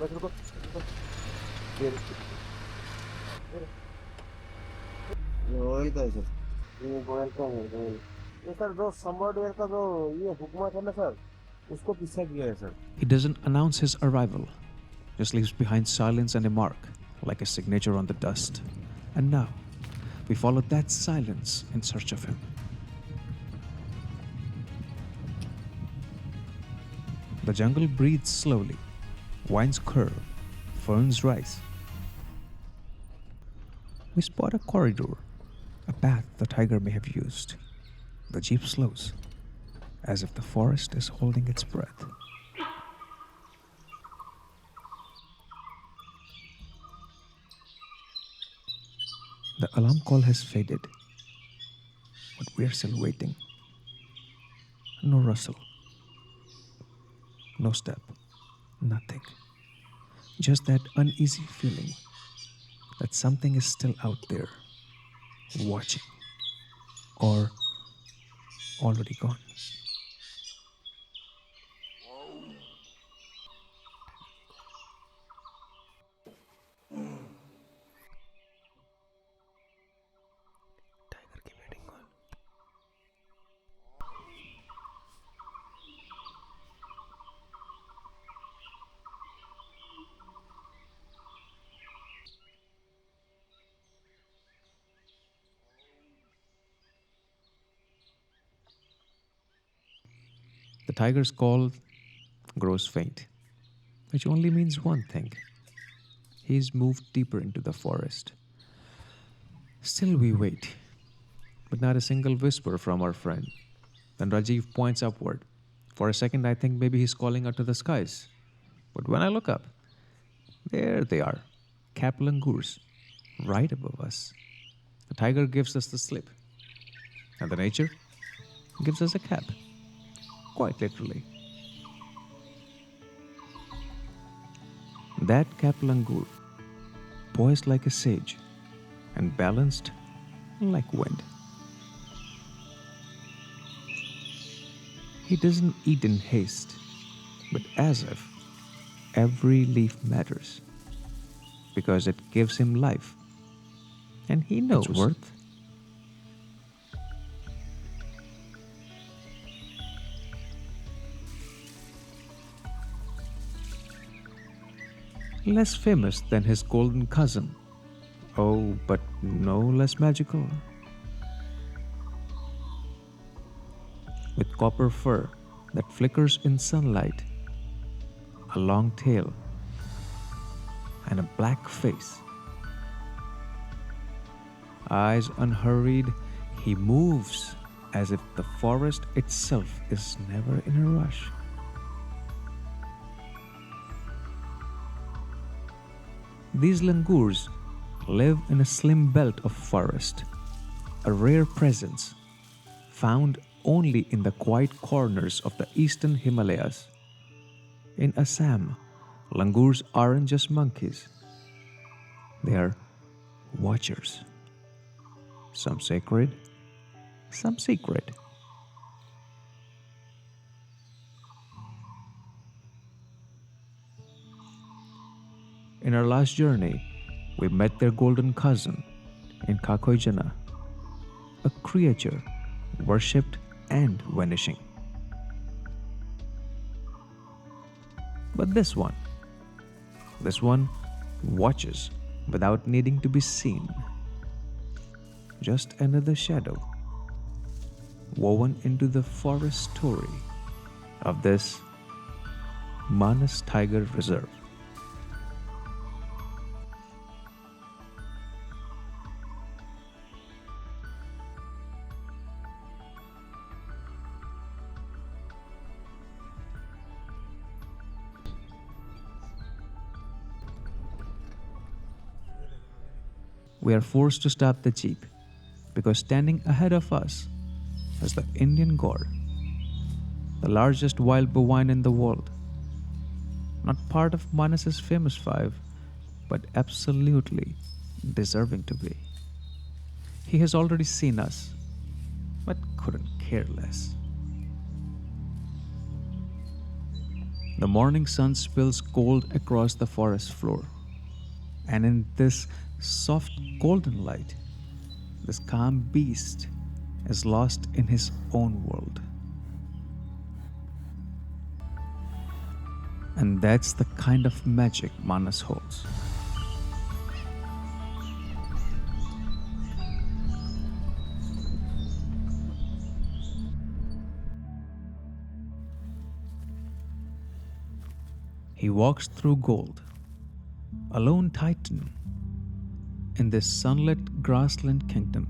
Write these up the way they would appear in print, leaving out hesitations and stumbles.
बस रुको रुको ये वही तो है सर ये गोयल का है गोयल ये सर जो समर डेयर का जो ये हुक्मा था ना सर उसको पीछा किया है sir He doesn't announce his arrival, just leaves behind silence and a mark, like a signature on the dust. And now, we follow that silence in search of him. The jungle breathes slowly, vines curve, ferns rise. We spot a corridor, a path the tiger may have used. The jeep slows, as if the forest is holding its breath. The alarm call has faded, but we are still waiting. No rustle, no step, nothing. Just that uneasy feeling that something is still out there, watching, or already gone. Tiger की meeting call. The tiger's call grows faint, which only means one thing. He's moved deeper into the forest. Still, we wait, but not a single whisper from our friend. Then Rajiv points upward. For a second, I think maybe he's calling out to the skies. But when I look up, there they are, cap langurs, right above us. The tiger gives us the slip, and the nature gives us a cap, quite literally. That cap langur, poised like a sage and balanced like wind. He doesn't eat in haste, but as if every leaf matters, because it gives him life, and he knows its worth. Less famous than his golden cousin, oh, but no less magical. With copper fur that flickers in sunlight, a long tail, and a black face. Eyes unhurried, he moves as if the forest itself is never in a rush. These langurs live in a slim belt of forest, a rare presence found only in the quiet corners of the eastern Himalayas. In Assam, langurs aren't just monkeys, they are watchers. Some sacred, some secret. In our last journey, we met their golden cousin in Kakoijana, a creature worshipped and vanishing. But this one watches without needing to be seen. Just another shadow woven into the forest story of this Manas Tiger Reserve. We are forced to stop the jeep because standing ahead of us is the Indian Gaur, the largest wild bovine in the world. Not part of Manas's famous five, but absolutely deserving to be. He has already seen us, but couldn't care less. The morning sun spills gold across the forest floor. And in this soft golden light, this calm beast is lost in his own world. And that's the kind of magic Manas holds. He walks through gold, a lone titan in this sunlit grassland kingdom.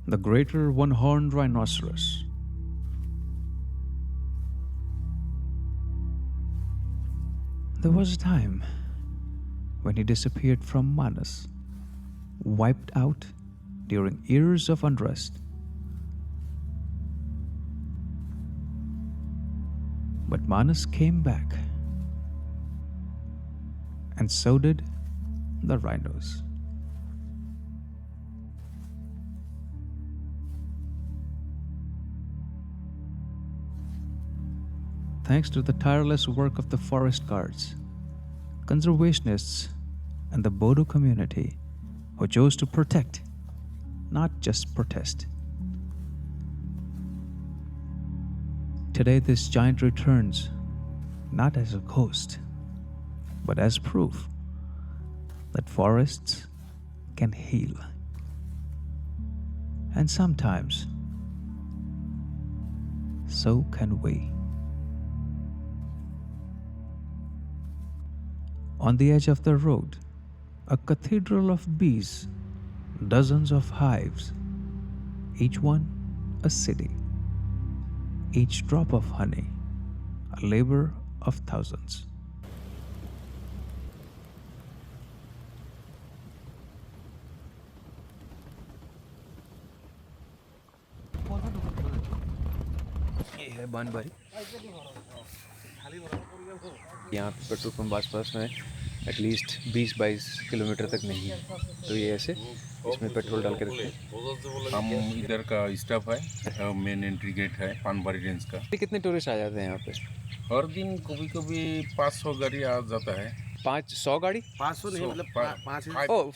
The greater one-horned rhinoceros. There was a time when he disappeared from Manas, wiped out during years of unrest. But Manas came back, and so did the rhinos. Thanks to the tireless work of the forest guards, conservationists, and the Bodo community who chose to protect, not just protest. Today, this giant returns not as a ghost, but as proof that forests can heal. And sometimes, so can we. On the edge of the road, a cathedral of bees, dozens of hives, each one a city, each drop of honey, a labor of thousands. ये है बानबारी। यहाँ पे petrol pump आसपास में at least 20-22 kilometre तक नहीं है, तो ये ऐसे इसमें पेट्रोल डाल के रखते हैं। हम इधर का स्टाफ है, मेन एंट्री गेट है पानबारी रेंज का। कितने टूरिस्ट आ जाते हैं यहाँ पे? हर दिन कभी कभी 500 गाड़ी आ जाता है। 500 गाड़ी? 500 नहीं, मतलब 5 ओह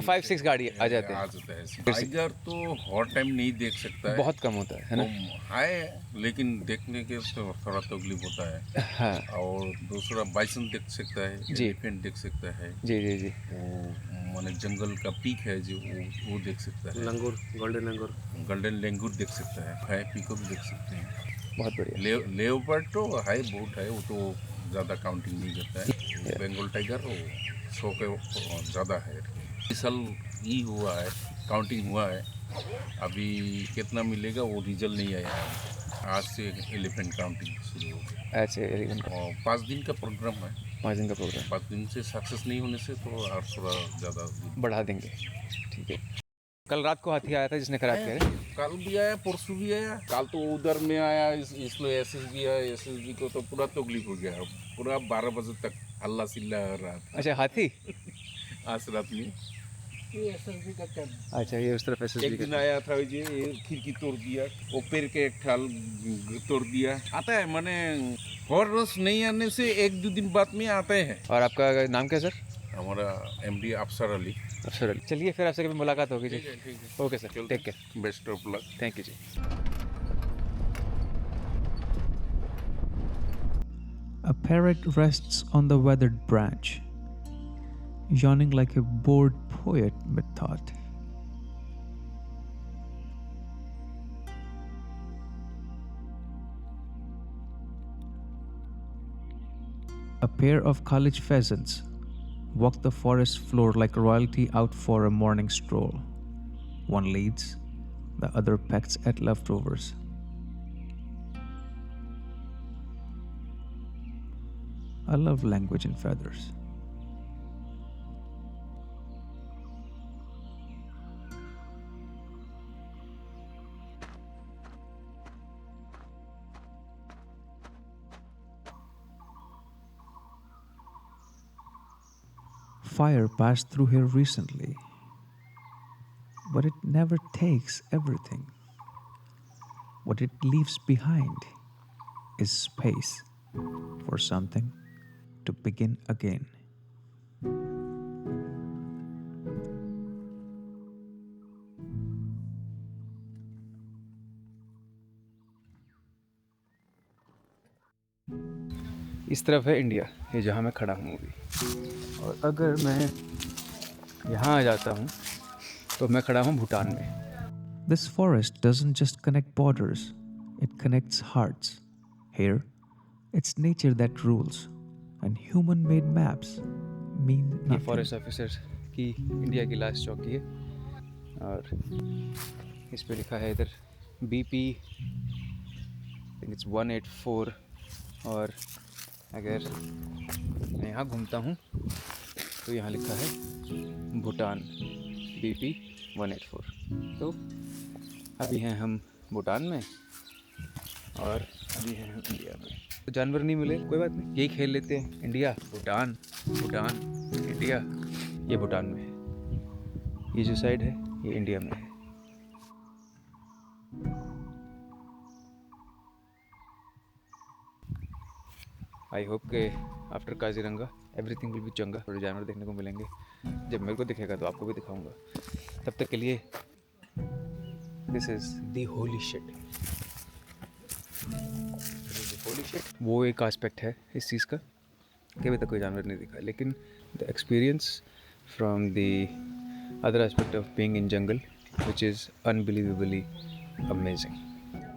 5-6 गाड़ी आ जाते हैं। टाइगर तो हर टाइम नहीं देख सकता है, बहुत कम होता है ना? है लेकिन देखने के थोड़ा तकलीफ होता है। हाँ। और दूसरा बाइसन देख सकता है, एलिफेंट देख सकता है। जी जी जी। वो माने जंगल का पीक है जो वो देख सकता है। लंगूर, गोल्डन लंगूर देख सकता है, पीकॉक देख सकते हैं। बहुत बढ़िया। लेओपार्ड तो है, बहुत है, वो तो ज़्यादा काउंटिंग नहीं करता है। बंगाल टाइगर वो 100 के ज़्यादा है। इस साल ये हुआ है, काउंटिंग हुआ है, अभी कितना मिलेगा वो रिजल्ट नहीं आया है। आज से एलिफेंट काउंटिंग शुरू हो गई। अच्छा, एलिफेंट। और 5 दिन का प्रोग्राम है। 5 दिन का प्रोग्राम। 5 दिन से सक्सेस नहीं होने से तो और थोड़ा ज़्यादा बढ़ा देंगे। ठीक है। कल रात को हाथी आया था जिसने खराब किया। कल भी आया, परसों भी आया। कल तो उधर में आया, इसलिए एसएसबी है, एसएसबी को तो पूरा तकलीफ हो गया। पूरा 12 बजे तक हल्ला सिल्ला हो रहा था। अच्छा, हाथी आज रात में ये एसएसबी का कैंप। अच्छा, ये उस तरफ एसएसबी एक दिन आया था, ये खिड़की तोड़ दिया, वो पेड़ के एक ठाल तोड़ दिया। आता है माने हर रोज नहीं आने से 1-2 दिन बाद में आते हैं। और आपका नाम क्या सर? हमारा एमडी अफसर अली। अफसर अली। चलिए फिर आपसे कभी मुलाकात होगी जी। ठीक है। Okay sir, take care, best of luck. Thank you जी। A parrot rests on the weathered branch, yawning like a bored poet mid-thought. A pair of college pheasants walk the forest floor like royalty out for a morning stroll. One leads, the other pecks at leftovers. I love language and feathers. Fire passed through here recently, but it never takes everything. What it leaves behind is space for something to begin again. इस तरफ है India, ये जहाँ मैं खड़ा हूँ अभी। और अगर मैं यहाँ आ जाता हूँ तो मैं खड़ा हूँ भूटान में। This forest doesn't just connect borders, it connects hearts. Here, it's nature that rules, and human-made maps mean ये nothing. फॉरेस्ट ऑफिसर की इंडिया की लास्ट चौकी है और इस पे लिखा है इधर BP थिंक इट्स 184। और अगर मैं यहाँ घूमता हूँ तो यहाँ लिखा है भूटान BP 184। तो अभी हैं हम भूटान में और अभी हैं हम इंडिया में। तो जानवर नहीं मिले, कोई बात नहीं, यही खेल लेते हैं। India Bhutan, Bhutan India. ये भूटान में है, ये जो साइड है ये इंडिया में है। आई होप के after Kaziranga everything will be चंगा। थोड़े जानवर देखने को मिलेंगे, जब मेरे को दिखेगा तो आपको भी दिखाऊंगा। तब तक के लिए this is the holy shit. वो एक एस्पेक्ट है इस चीज़ का कि अभी तक कोई जानवर नहीं दिखा, लेकिन the experience from the other aspect of being in jungle which is unbelievably amazing.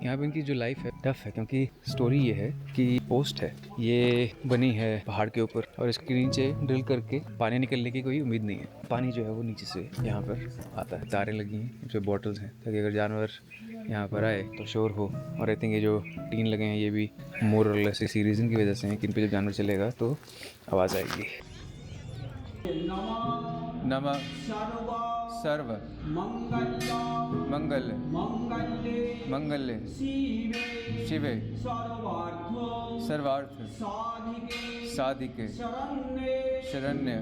यहाँ पे इनकी जो लाइफ है टफ है, क्योंकि स्टोरी ये है कि पोस्ट है, ये बनी है पहाड़ के ऊपर और इसके नीचे ड्रिल करके पानी निकलने की कोई उम्मीद नहीं है। पानी जो है वो नीचे से यहाँ पर आता है। तारें लगी हैं, जो बॉटल्स हैं, ताकि अगर जानवर यहाँ पर आए तो शोर हो। और आई थिंक ये जो टीन लगे हैं ये भी मोर और लेस इसी रीज़न की वजह से हैं कि इन पर जब जानवर चलेगा तो आवाज़ आएगी। नमः सर्व मंगल मंगल शिवे सर्वार्थ साधिके शरण्य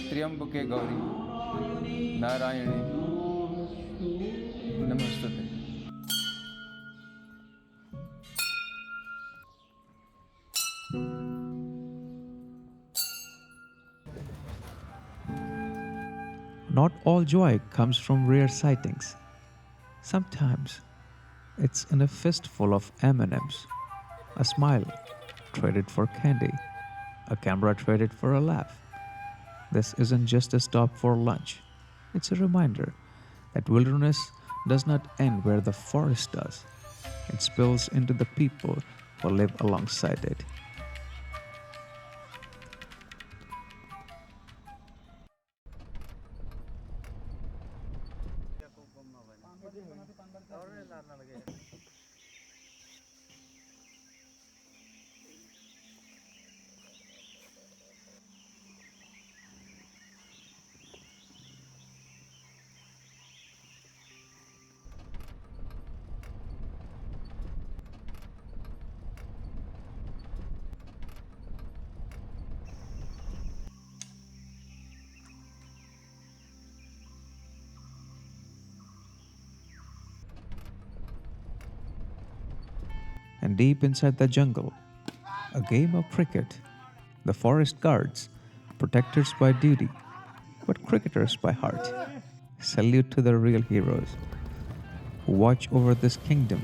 त्र्यंबके गौरी नारायणी नमस्तुते। Not all joy comes from rare sightings. Sometimes it's in a fistful of M&Ms, a smile traded for candy, a camera traded for a laugh. This isn't just a stop for lunch. It's a reminder that wilderness does not end where the forest does. It spills into the people who live alongside it. And deep inside the jungle, a game of cricket. The forest guards, protectors by duty, but cricketers by heart. Salute to the real heroes who watch over this kingdom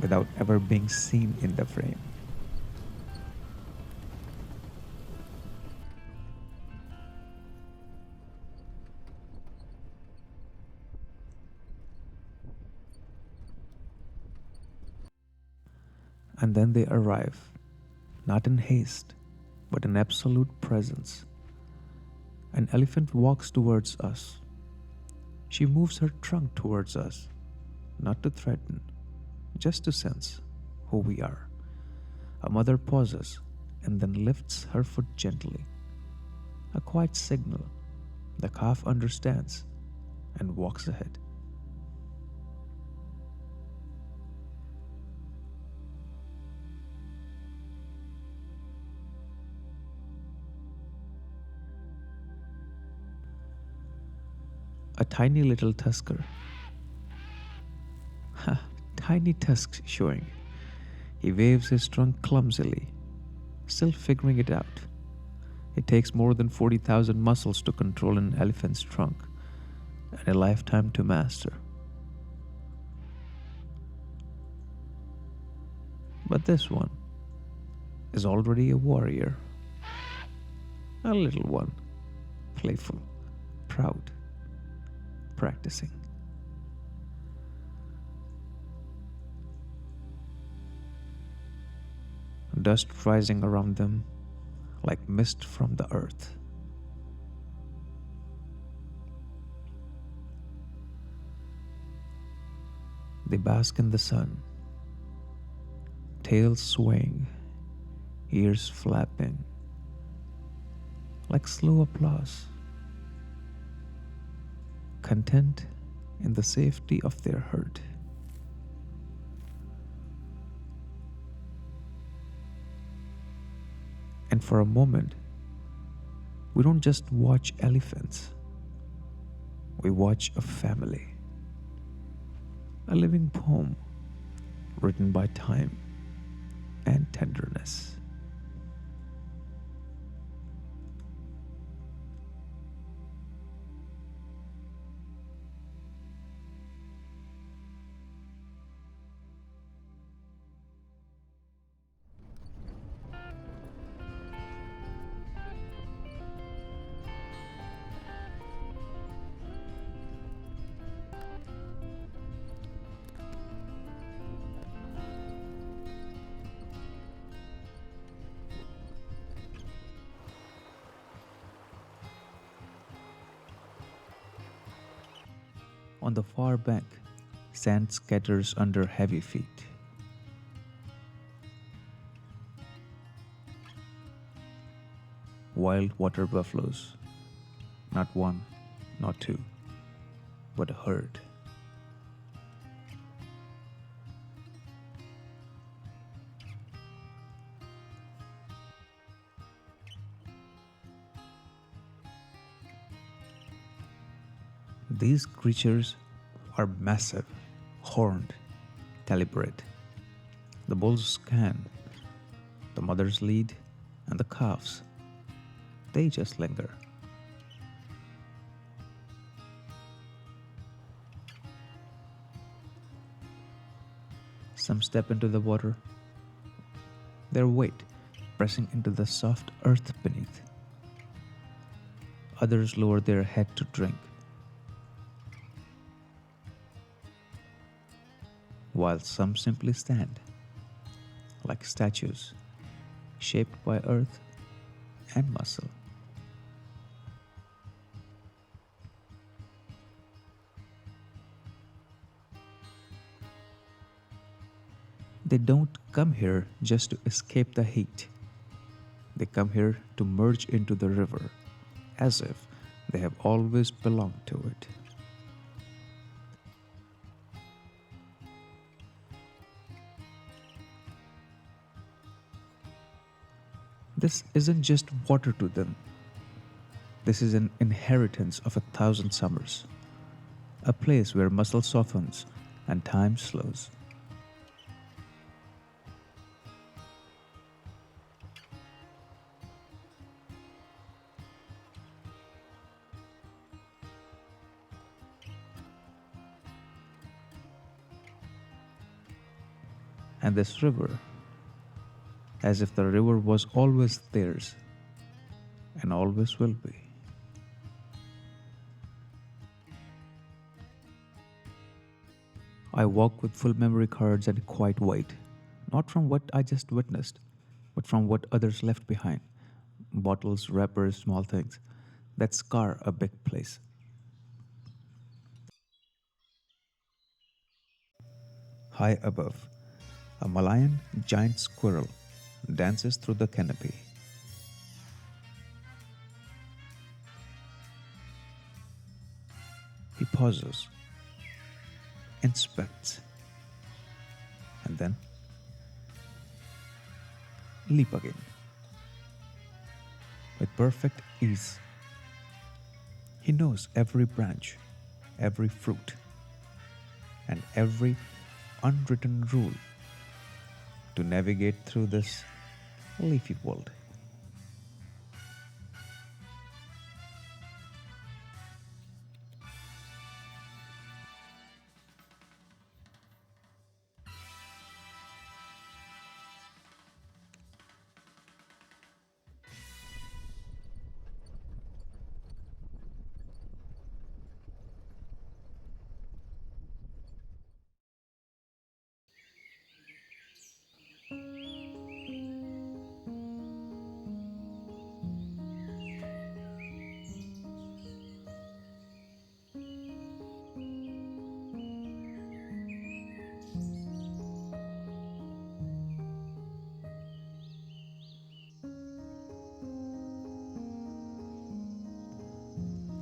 without ever being seen in the frame. And then they arrive, not in haste, but in absolute presence. An elephant walks towards us. She moves her trunk towards us, not to threaten, just to sense who we are. A mother pauses and then lifts her foot gently. A quiet signal. The calf understands and walks ahead. a tiny little tusker. Ha, tiny tusks showing. He waves his trunk clumsily, still figuring it out. It takes more than 40,000 muscles to control an elephant's trunk and a lifetime to master. But this one is already a warrior. A little one, playful, proud, practicing. Dust rising around them like mist from the earth. They bask in the sun, tails swaying, ears flapping, like slow applause, content in the safety of their herd. And for a moment, we don't just watch elephants, we watch a family, a living poem written by time and tenderness. On the far bank, sand scatters under heavy feet. Wild water buffaloes, not one, not two, but a herd. These creatures are massive, horned, calibrate. The bulls scan, the mothers lead, and the calves, they just linger. Some step into the water, their weight pressing into the soft earth beneath. Others lower their head to drink, while some simply stand like statues shaped by earth and muscle. They don't come here just to escape the heat. They come here to merge into the river as if they have always belonged to it. This isn't just water to them. This is an inheritance of 1,000 summers, a place where muscle softens and time slows. And this river, as if the river was always theirs and always will be. I walk with full memory cards and quiet wait, not from what I just witnessed, but from what others left behind. Bottles, wrappers, small things that scar a big place. High above, a Malayan giant squirrel dances through the canopy. He pauses, inspects, and then leap again. With perfect ease, he knows every branch, every fruit, and every unwritten rule to navigate through this leafy world.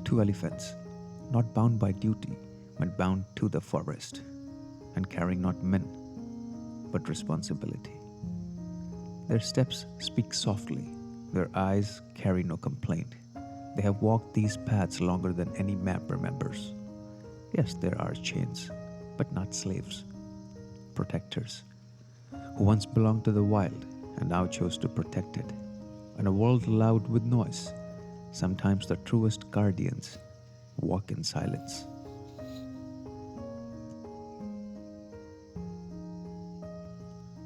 Two elephants, not bound by duty, but bound to the forest, and carrying not men, but responsibility. Their steps speak softly, their eyes carry no complaint. They have walked these paths longer than any map remembers. Yes, there are chains, but not slaves, protectors, who once belonged to the wild and now chose to protect it. In a world loud with noise, sometimes the truest guardians walk in silence.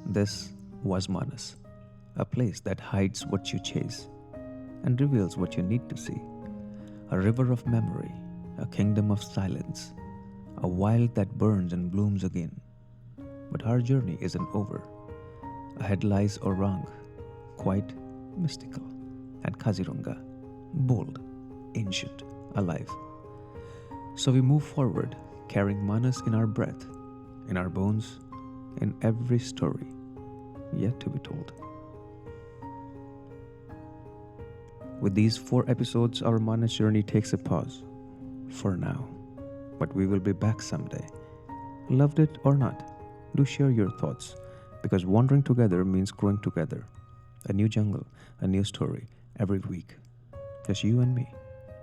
This was Manas, a place that hides what you chase and reveals what you need to see. A river of memory, a kingdom of silence, a wild that burns and blooms again. But our journey isn't over. Ahead lies Orang, quite mystical, and Kazirunga, bold, ancient, alive. So we move forward, carrying Manas in our breath, in our bones, in every story yet to be told. With these 4 episodes, our Manas journey takes a pause, for now. But we will be back someday. Loved it or not, do share your thoughts, because wandering together means growing together. A new jungle, a new story, every week. Just you and me,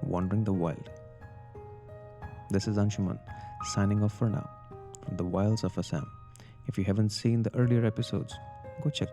wandering the wild. This is Anshuman, signing off for now, from the wilds of Assam. If you haven't seen the earlier episodes, go check.